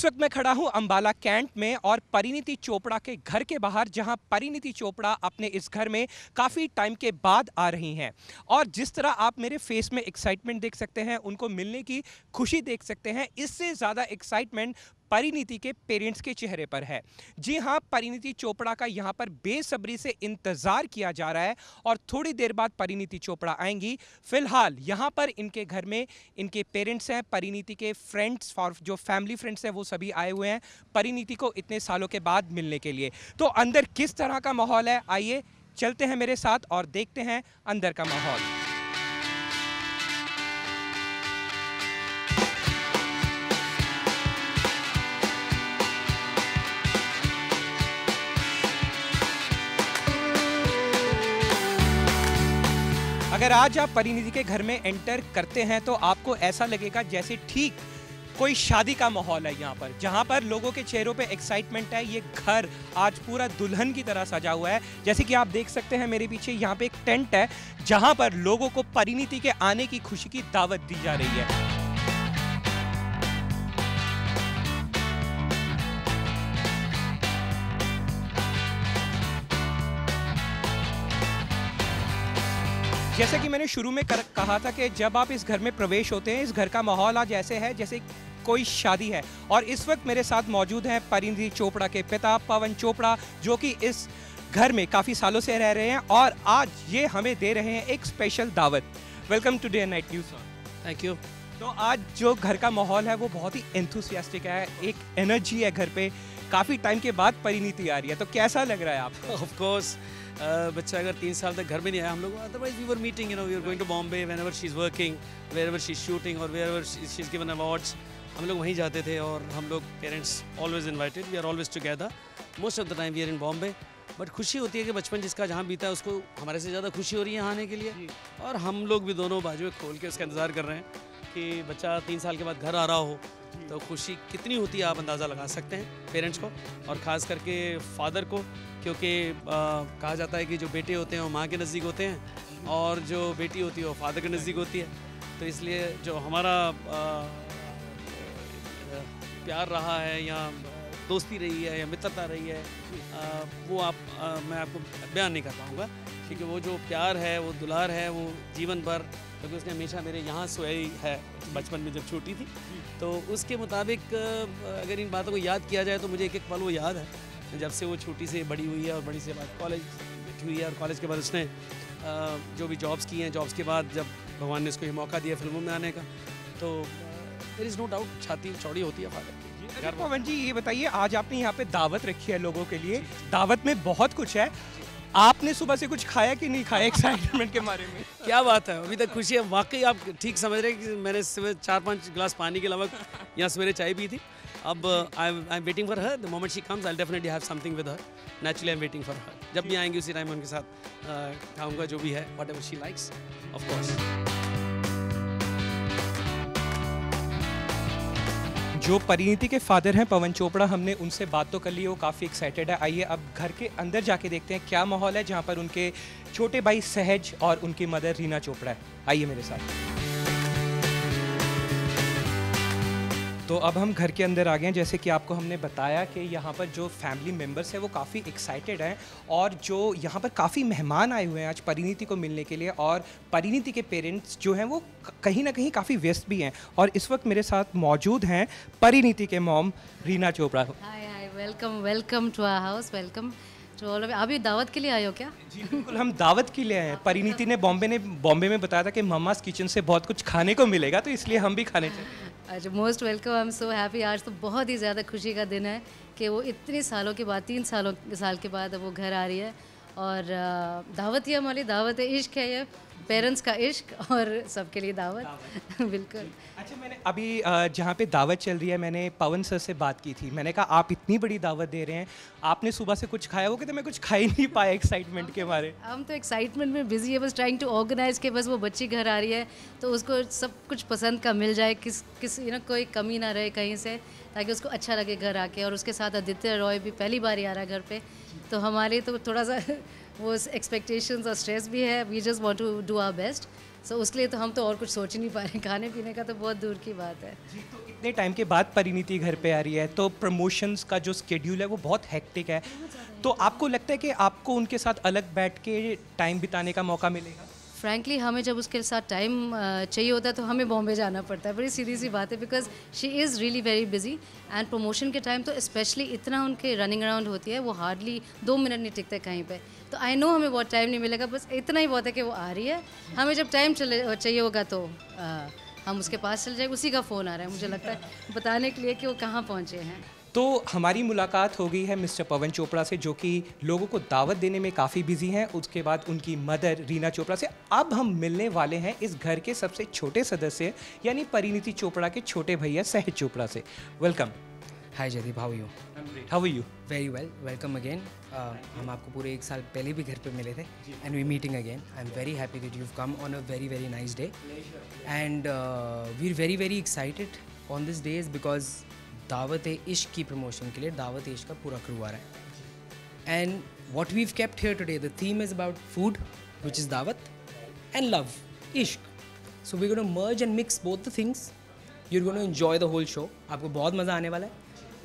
इस वक्त मैं खड़ा हूं अंबाला कैंट में और परिणीति चोपड़ा के घर के बाहर, जहां परिणीति चोपड़ा अपने इस घर में काफ़ी टाइम के बाद आ रही हैं। और जिस तरह आप मेरे फेस में एक्साइटमेंट देख सकते हैं, उनको मिलने की खुशी देख सकते हैं, इससे ज़्यादा एक्साइटमेंट परिणीति के पेरेंट्स के चेहरे पर है। जी हां, परिणीति चोपड़ा का यहां पर बेसब्री से इंतज़ार किया जा रहा है और थोड़ी देर बाद परिणीति चोपड़ा आएंगी। फिलहाल यहां पर इनके घर में इनके पेरेंट्स हैं, परिणीति के फ्रेंड्स और जो फैमिली फ्रेंड्स हैं वो सभी आए हुए हैं परिणीति को इतने सालों के बाद मिलने के लिए। तो अंदर किस तरह का माहौल है, आइए चलते हैं मेरे साथ और देखते हैं अंदर का माहौल। अगर आज आप परिणीति के घर में एंटर करते हैं तो आपको ऐसा लगेगा जैसे ठीक कोई शादी का माहौल है यहाँ पर, जहाँ पर लोगों के चेहरों पे एक्साइटमेंट है। ये घर आज पूरा दुल्हन की तरह सजा हुआ है। जैसे कि आप देख सकते हैं मेरे पीछे यहाँ पे एक टेंट है जहाँ पर लोगों को परिणीति के आने की खुशी की दावत दी जा रही है। जैसे कि मैंने शुरू में कहा था कि जब आप इस घर में प्रवेश होते हैं, इस घर का माहौल आज ऐसे है जैसे कोई शादी है। और इस वक्त मेरे साथ मौजूद हैं परिणीति चोपड़ा के पिता पवन चोपड़ा, जो कि इस घर में काफ़ी सालों से रह रहे हैं और आज ये हमें दे रहे हैं एक स्पेशल दावत। Welcome to day night news. Thank you. तो आज जो घर का माहौल है वो बहुत ही एंथुसियास्टिक है, एक एनर्जी है घर पे। काफ़ी टाइम के बाद परिणीति आ रही है, तो कैसा लग रहा है आपको? ऑफ कोर्स बच्चा अगर 3 साल तक घर में नहीं आया, हम लोग otherwise we were meeting, you know, we are going to Bombay whenever she is working, wherever she is shooting और wherever she is given awards, हम लोग वहीं जाते थे। और हम लोग parents always invited, we are always together, most of the time we are in Bombay. But खुशी होती है कि बचपन जिसका जहाँ बीता है उसको हमारे से ज़्यादा खुशी हो रही है यहाँ आने के लिए। और हम लोग भी दोनों बाजुएं खोल के उसका इंतज़ार कर रहे हैं कि बच्चा 3 साल के बाद घर आ रहा हो तो खुशी कितनी होती है आप अंदाज़ा लगा सकते हैं पेरेंट्स को, और ख़ास करके फादर को, क्योंकि कहा जाता है कि जो बेटे होते हैं वो माँ के नज़दीक होते हैं और जो बेटी होती है वो फादर के नज़दीक होती है। तो इसलिए जो हमारा प्यार रहा है या दोस्ती रही है या मित्रता रही है, वो मैं आपको बयान नहीं कर पाऊँगा, क्योंकि वो जो प्यार है, वो दुलार है, वो जीवन भर, क्योंकि उसने हमेशा मेरे यहाँ सोई है बचपन में जब छोटी थी। तो उसके मुताबिक अगर इन बातों को याद किया जाए तो मुझे एक एक पल वो याद है जब से वो छोटी से बड़ी हुई है और बड़ी से बाद कॉलेज हुई है। और कॉलेज के बाद उसने जो भी जॉब्स की हैं, जॉब्स के बाद जब भगवान ने उसको ये मौका दिया फिल्मों में आने का, तो देयर इज़ नो डाउट छाती चौड़ी होती है फादर की। पवन जी, ये बताइए, आज आपने यहाँ पे दावत रखी है लोगों के लिए, दावत में बहुत कुछ है, आपने सुबह से कुछ खाया कि नहीं खाया एक्साइटमेंट के बारे में? क्या बात है, अभी तक खुशी है। वाकई आप ठीक समझ रहे हैं कि मैंने सुबह 4-5 गिलास पानी के अलावा यहाँ सवेरे चाय पी थी। अब I am waiting for her, the moment she comes I will definitely have something with her. Naturally I am waiting for her. जब भी आएंगी उसी टाइम उनके साथ खाऊंगा जो भी है, whatever she likes, of course. जो परिणीति के फादर हैं पवन चोपड़ा, हमने उनसे बात तो कर ली, वो काफ़ी एक्साइटेड है। आइए अब घर के अंदर जाके देखते हैं क्या माहौल है, जहाँ पर उनके छोटे भाई सहज और उनकी मदर रीना चोपड़ा है। आइए मेरे साथ। तो अब हम घर के अंदर आ गए हैं। जैसे कि आपको हमने बताया कि यहाँ पर जो फैमिली मेम्बर्स हैं वो काफ़ी एक्साइटेड हैं और जो यहाँ पर काफ़ी मेहमान आए हुए हैं आज परिणीति को मिलने के लिए, और परिणीति के पेरेंट्स जो हैं वो कहीं ना कहीं काफ़ी व्यस्त भी हैं। और इस वक्त मेरे साथ मौजूद हैं परिणीति के mom Reena Chopra. Hi hi, welcome welcome to our house, welcome to all of. आप ये दावत के लिए आए हो क्या? जी बिल्कुल, हम दावत के लिए आए हैं। परिणीति ने बॉम्बे में बताया था कि मम्मास किचन से बहुत कुछ खाने को मिलेगा, तो इसलिए हम भी खाने चाहिए। अच्छा, most welcome, I am so happy. आज तो बहुत ही ज़्यादा खुशी का दिन है कि वो इतने सालों के बाद, 3 साल के बाद वो घर आ रही है। और दावत ही हमारी दावत है, इश्क है ये, पेरेंट्स का इश्क और सबके लिए दावत। बिल्कुल। अच्छा, मैंने अभी जहाँ पे दावत चल रही है, मैंने पवन सर से बात की थी। मैंने कहा आप इतनी बड़ी दावत दे रहे हैं, आपने सुबह से कुछ खाया? वो कहते मैं कुछ खा ही नहीं पाया एक्साइटमेंट के बारे। हम तो एक्साइटमेंट में बिजी है, बस ट्राइंग टू ऑर्गेनाइज के बस वो बच्ची घर आ रही है तो उसको सब कुछ पसंद का मिल जाए, किस कोई कमी ना रहे कहीं से, ताकि उसको अच्छा लगे घर आके। और उसके साथ आदित्य रॉय भी पहली बार ही आ रहा है घर पे, तो हमारे तो थोड़ा सा वो एक्सपेक्टेशंस और स्ट्रेस भी है। We just want to do our best so उसके लिए तो हम तो और कुछ सोच ही नहीं पा रहे हैं, खाने पीने का तो बहुत दूर की बात है। जी, तो इतने टाइम के बाद परिणीति घर पे आ रही है, तो प्रमोशंस का जो स्केड्यूल है वो बहुत हेक्टिक है, तो आपको लगता है कि आपको उनके साथ अलग बैठ के टाइम बिताने का मौका मिलेगा? फ्रैंकली हमें जब उसके साथ टाइम चाहिए होता है तो हमें बॉम्बे जाना पड़ता है, बड़ी सीधी सी बात है, because she is really very busy and promotion के टाइम तो स्पेशली इतना उनके रनिंग अराउंड होती है, वो हार्डली 2 मिनट नहीं टिकते कहीं पे। तो आई नो हमें बहुत टाइम नहीं मिलेगा, बस इतना ही बहुत है कि वो आ रही है, हमें जब टाइम चाहिए होगा तो हम उसके पास चले जाएंगे। उसी का फ़ोन आ रहा है मुझे लगता है बताने के लिए कि वो कहाँ पहुँचे हैं। तो हमारी मुलाकात हो गई है मिस्टर पवन चोपड़ा से, जो कि लोगों को दावत देने में काफ़ी बिजी हैं, उसके बाद उनकी मदर रीना चोपड़ा से। अब हम मिलने वाले हैं इस घर के सबसे छोटे सदस्य यानी परिणीति चोपड़ा के छोटे भैया सहज चोपड़ा से। Welcome. Hi Jaideep, how you? How are you? Very well, welcome again. हम आपको पूरे 1 साल पहले भी घर पे मिले थे and we meeting again. I am very happy that you have come on a very very nice day and we are very very excited on this days because Daawat-e-Ishq की प्रमोशन के लिए दावत-ए-इश्क का पूरा क्रू आ रहा है। And what we have kept here today, the theme is about food which is दावत and love, इश्क। So we are gonna merge and mix both the things. You are gonna enjoy the whole show, आपको बहुत मज़ा आने वाला है।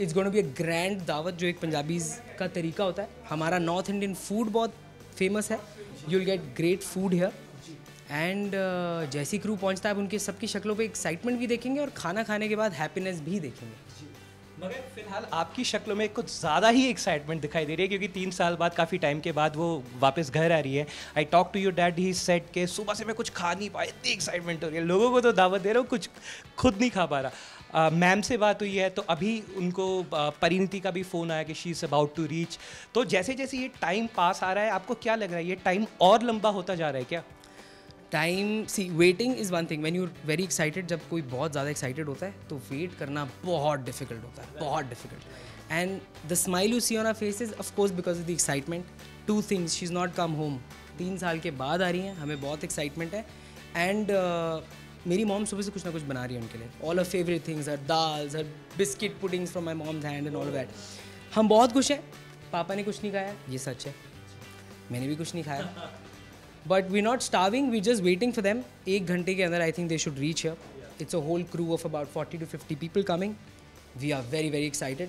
It's gonna be a grand दावत, जो एक पंजाबीज़ का तरीका होता है। हमारा नॉर्थ इंडियन फूड बहुत फेमस है, you will get great food here. And जैसी क्रू पहुंचता है आप उनके सबकी शक्लों पे एक्साइटमेंट भी देखेंगे और खाना खाने के बाद हैप्पीनेस भी देखेंगे। मगर फिलहाल आपकी शक्लों में कुछ ज़्यादा ही एक्साइटमेंट दिखाई दे रही है, क्योंकि 3 साल बाद, काफ़ी टाइम के बाद वो वापस घर आ रही है। I talk to your dad, he said के सुबह से मैं कुछ खा नहीं पाया, इतनी एक्साइटमेंट हो रही है, लोगों को तो दावत दे रहा हूँ, कुछ खुद नहीं खा पा रहा। मैम से बात हुई है तो अभी उनको परिणीति का भी फ़ोन आया कि she is about to reach. तो जैसे जैसे ये टाइम पास आ रहा है, आपको क्या लग रहा है, ये टाइम और लंबा होता जा रहा है क्या? Time, see waiting is one thing, when you are very excited, जब कोई बहुत ज़्यादा एक्साइटेड होता है तो वेट करना बहुत डिफिकल्ट होता है, बहुत difficult. And the smile you see on our faces, of course because of the excitement. 2 things, she is not come home, 3 साल के बाद आ रही हैं, हमें बहुत एक्साइटमेंट है। एंड मेरी मॉम सुबह से कुछ ना कुछ बना रही है उनके लिए, all her favourite things, her dals, her biscuit puddings from my mom's hand and all that. हम बहुत खुश हैं। पापा ने कुछ नहीं खाया, ये सच है, मैंने भी कुछ नहीं खाया, but we not starving, we just waiting for them. 1 घंटे के अंदर I think they should reach here. It's a whole crew of about 40 to 50 people coming. We are very very excited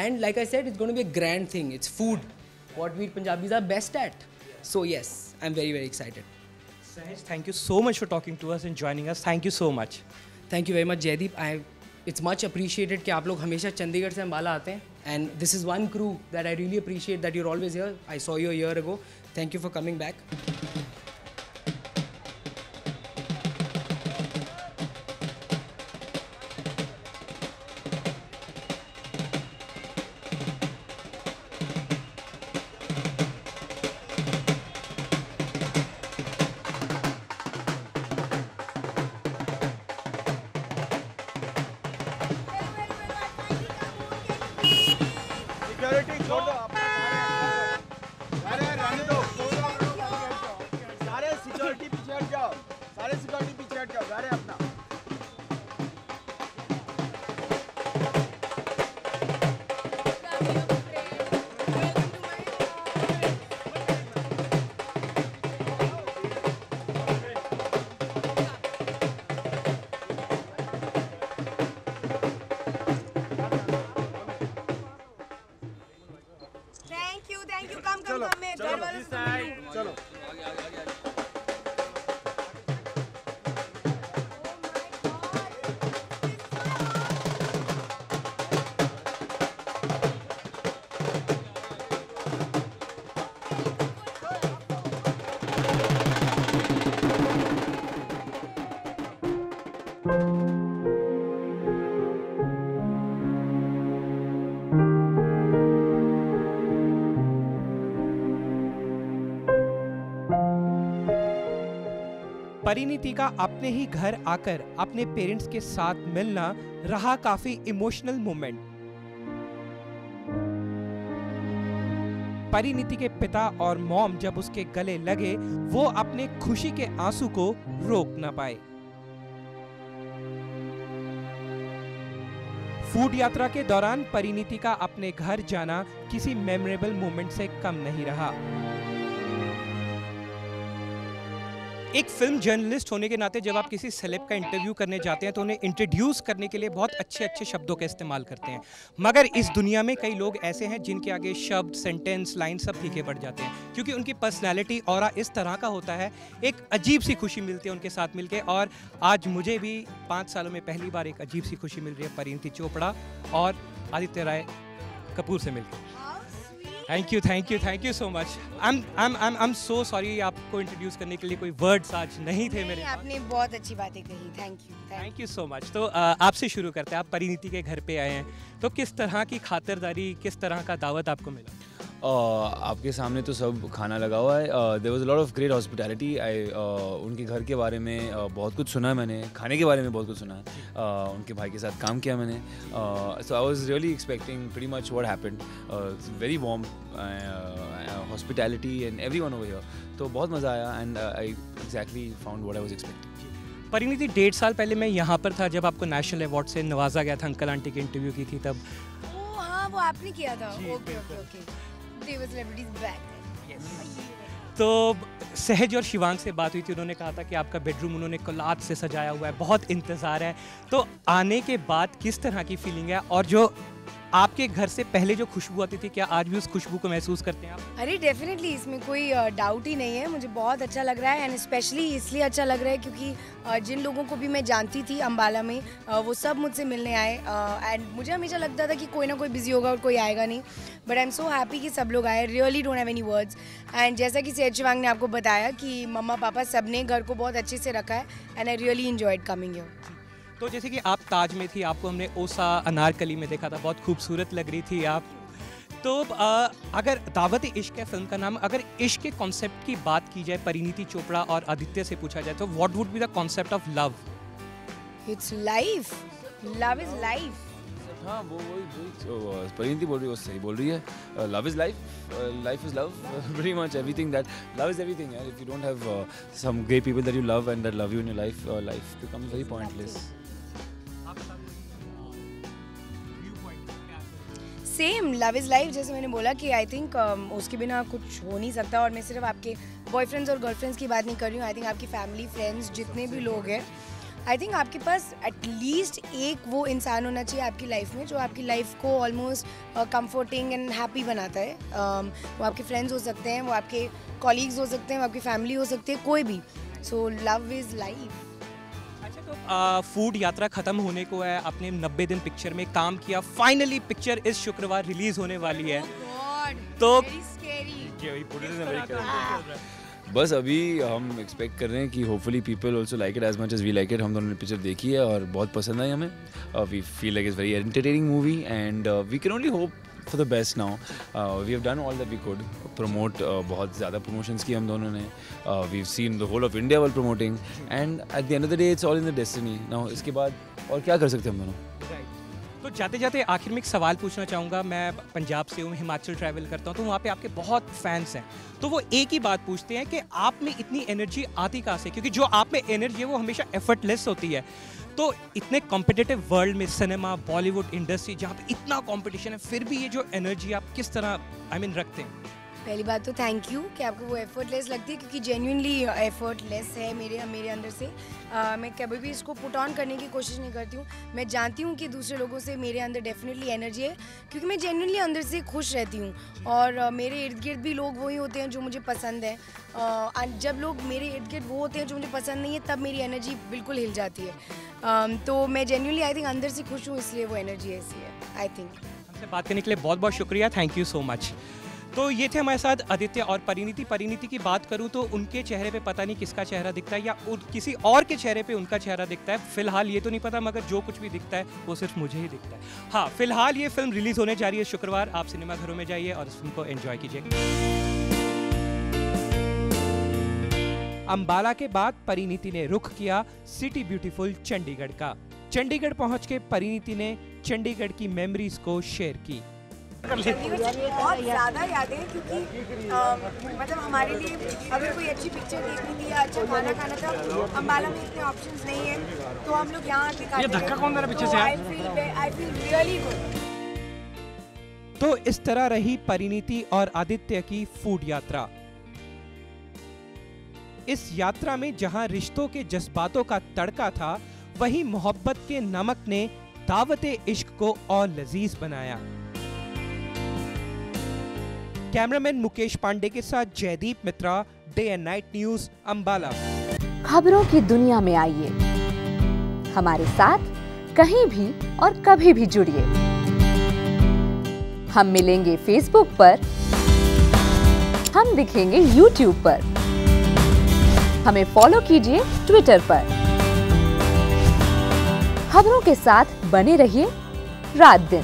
and like I said, it's going to be a grand thing. It's food, what we Punjabis are best at. So yes, I'm very very excited. Sahaj, thank you so much for talking to us and joining us. Thank you so much. Thank you very much Jaydeep. It's much appreciated कि आप लोग हमेशा चंडीगढ़ से अम्बाला आते हैं and this is one crew that I really appreciate that you're always here. I saw you a year ago. Thank you for coming back. Security छोड़ दो, अरे रहने दो, सारे सिक्योरिटी पीछे हट जाओ, सारे सिक्योरिटी पीछे हट जाओ, सारे अपना। थैंक यू, कम चलो मैं चलो घर वालों से चलो। परिणीति का अपने ही घर आकर अपने पेरेंट्स के साथ मिलना रहा काफी इमोशनल मोमेंट। परिणीति के पिता और मॉम जब उसके गले लगे, वो अपने खुशी के आंसू को रोक न पाए। फूड यात्रा के दौरान परिणीति का अपने घर जाना किसी मेमोरेबल मोमेंट से कम नहीं रहा। एक फिल्म जर्नलिस्ट होने के नाते जब आप किसी सेलेब का इंटरव्यू करने जाते हैं तो उन्हें इंट्रोड्यूस करने के लिए बहुत अच्छे अच्छे शब्दों का इस्तेमाल करते हैं, मगर इस दुनिया में कई लोग ऐसे हैं जिनके आगे शब्द, सेंटेंस, लाइन सब फीके पड़ जाते हैं क्योंकि उनकी पर्सनैलिटी और इस तरह का होता है। एक अजीब सी खुशी मिलती है उनके साथ मिलके, और आज मुझे भी 5 सालों में पहली बार एक अजीब सी खुशी मिल रही है परिणीति चोपड़ा और आदित्य राय कपूर से मिलकर। Thank you so much. I am so sorry, आपको इंट्रोड्यूस करने के लिए कोई वर्ड्स आज नहीं थे मेरे पास। आपने बहुत अच्छी बातें कही, थैंक यू सो मच। तो आपसे शुरू करते हैं। आप परिणीति के घर पे आए हैं, तो किस तरह की खातिरदारी, किस तरह का दावत आपको मिला? आपके सामने तो सब खाना लगा हुआ है। There was a lot of great hospitality. उनके घर के बारे में बहुत कुछ सुना है मैंने, खाने के बारे में बहुत कुछ सुना है। उनके भाई के साथ काम किया मैंने, so I was really expecting pretty much what happened. Very warm hospitality and everyone over here, तो बहुत मज़ा आया and I exactly found what I was expecting. Parineeti, 1.5 साल पहले मैं यहाँ पर था जब आपको नेशनल अवार्ड से नवाजा गया था, अंकल आंटी की इंटरव्यू की थी तब। हाँ, वो आपने किया था। Okay. They were celebrities back then. तो सहज और शिवांग से बात हुई थी, उन्होंने कहा था कि आपका बेडरूम उन्होंने कोलाज से सजाया हुआ है, बहुत इंतज़ार है। तो आने के बाद किस तरह की फीलिंग है, और जो आपके घर से पहले जो खुशबू आती थी, क्या आज भी उस खुशबू को महसूस करते हैं आप? अरे डेफिनेटली, इसमें कोई डाउट ही नहीं है। मुझे बहुत अच्छा लग रहा है, एंड स्पेशली इसलिए अच्छा लग रहा है क्योंकि जिन लोगों को भी मैं जानती थी अम्बाला में, वो सब मुझसे मिलने आए। एंड मुझे हमेशा लगता था कि कोई ना कोई बिजी होगा और कोई आएगा नहीं, but I am so happy कि सब लोग आए। Really don't have any words. And जैसा कि सहज शिवांग ने आपको बताया कि मम्मा पापा सब ने घर को बहुत अच्छे से रखा है, and I really enjoyed coming here. तो जैसे कि आप ताज में थी, आपको हमने ओसा अनारकली में देखा था, बहुत खूबसूरत लग रही थी आप। तो अगर दावत इश्क है फिल्म का नाम, अगर इश्क के कॉन्सेप्ट की बात की जाए परिणीति चोपड़ा और आदित्य से पूछा जाए, तो what would be the concept of love? It's life, love is life. हाँ, वो परिणीति बोल रही है, वो सही बोल रही है। Love is life, life is love, very much everything that love is everything. If you don't have some great people that you love and that love you in your life, life becomes very pointless. Same, love is life. जैसे मैंने बोला कि I think उसके बिना कुछ हो नहीं सकता, और मैं सिर्फ आपके बॉयफ्रेंड्स और गर्लफ्रेंड्स की बात नहीं कर रही हूँ। आई थिंक आपकी फैमिली, फ्रेंड्स, जितने भी लोग हैं, आई थिंक आपके पास एटलीस्ट एक वो इंसान होना चाहिए आपकी लाइफ में जो आपकी लाइफ को ऑलमोस्ट कंफर्टिंग एंड हैप्पी बनाता है। वो आपके फ्रेंड्स हो सकते हैं, वो आपके कॉलीग्स हो सकते हैं, वो आपकी फैमिली हो सकती है, कोई भी। So love is life. अच्छा, तो फूड यात्रा खत्म होने को है, आपने 90 दिन पिक्चर में काम किया, फाइनली पिक्चर इस शुक्रवार रिलीज होने वाली है। तो बस अभी हम एक्सपेक्ट कर रहे हैं कि hopefully people also like it as much as we like it. हम दोनों ने पिक्चर देखी है और बहुत पसंद आई हमें। We feel like it's very entertaining movie and we can only hope for the best now. We have done all that we could promote. बहुत ज़्यादा प्रमोशंस की हम दोनों ने। We have seen the whole of India while promoting and at the end of the day it's all in the destiny now. इसके बाद और क्या कर सकते हैं हम दोनों। तो जाते जाते आखिर में एक सवाल पूछना चाहूँगा। मैं पंजाब से हूँ, हिमाचल ट्रैवल करता हूँ, तो वहाँ पे आपके बहुत फैंस हैं। तो वो एक ही बात पूछते हैं कि आप में इतनी एनर्जी आती कहाँ से, क्योंकि जो आप में एनर्जी है वो हमेशा एफर्टलेस होती है। तो इतने कॉम्पिटिटिव वर्ल्ड में, सिनेमा, बॉलीवुड इंडस्ट्री जहाँ पे इतना कॉम्पिटिशन है, फिर भी ये जो एनर्जी आप किस तरह रखते हैं? पहली बात तो थैंक यू कि आपको वो एफर्टलेस लगती है, क्योंकि जेन्युइनली एफर्टलेस है मेरे अंदर से। मैं कभी भी इसको पुट ऑन करने की कोशिश नहीं करती हूँ। मैं जानती हूँ कि दूसरे लोगों से मेरे अंदर डेफिनेटली एनर्जी है, क्योंकि मैं जेन्युइनली अंदर से खुश रहती हूँ, और मेरे इर्द गिर्द भी लोग वही होते हैं जो मुझे पसंद है। जब लोग मेरे इर्द गिर्द वो होते हैं जो मुझे पसंद नहीं है, तब मेरी एनर्जी बिल्कुल हिल जाती है। तो मैं जेन्युइनली आई थिंक अंदर से खुश हूँ, इसलिए वो एनर्जी ऐसी है आई थिंक। हमसे बात करने के लिए बहुत बहुत शुक्रिया, थैंक यू सो मच। तो ये थे हमारे साथ आदित्य और परिणीति की बात करूं तो उनके चेहरे पे पता नहीं किसका चेहरा दिखता है या किसी और के चेहरे पे उनका चेहरा दिखता है, फिलहाल ये तो नहीं पता, मगर जो कुछ भी दिखता है वो सिर्फ मुझे ही दिखता है। हाँ, फिलहाल ये फिल्म रिलीज होने जा रही है शुक्रवार। आप सिनेमा घरों में जाइए और इस फिल्म को एंजॉय कीजिए। अंबाला के बाद परिणीति ने रुख किया सिटी ब्यूटीफुल चंडीगढ़ का। चंडीगढ़ पहुंच के परिणीति ने चंडीगढ़ की मेमोरीज को शेयर की। चंडीगढ़ से बहुत ज़्यादा यादें हैं, क्योंकि मतलब हमारे लिए अगर कोई अच्छी पिक्चर देखनी थी या अच्छा खाना खाना था, अंबाला में इतने ऑप्शंस नहीं है, तो हम लोग यहाँ आके खाते हैं। ये धक्का कौन दे रहा है पीछे से? I feel really good. तो इस तरह रही परिणीति और आदित्य की फूड यात्रा। इस यात्रा में जहां रिश्तों के जज्बातों का तड़का था, वहीं मोहब्बत के नमक ने दावते इश्क को और लजीज बनाया। कैमरामैन मुकेश पांडे के साथ Jaydeep Mitra, day and night news, Ambala. खबरों की दुनिया में आइए, हमारे साथ कहीं भी और कभी भी जुड़िए। हम मिलेंगे फेसबुक पर, हम दिखेंगे यूट्यूब पर, हमें फॉलो कीजिए ट्विटर पर। खबरों के साथ बने रहिए रात दिन।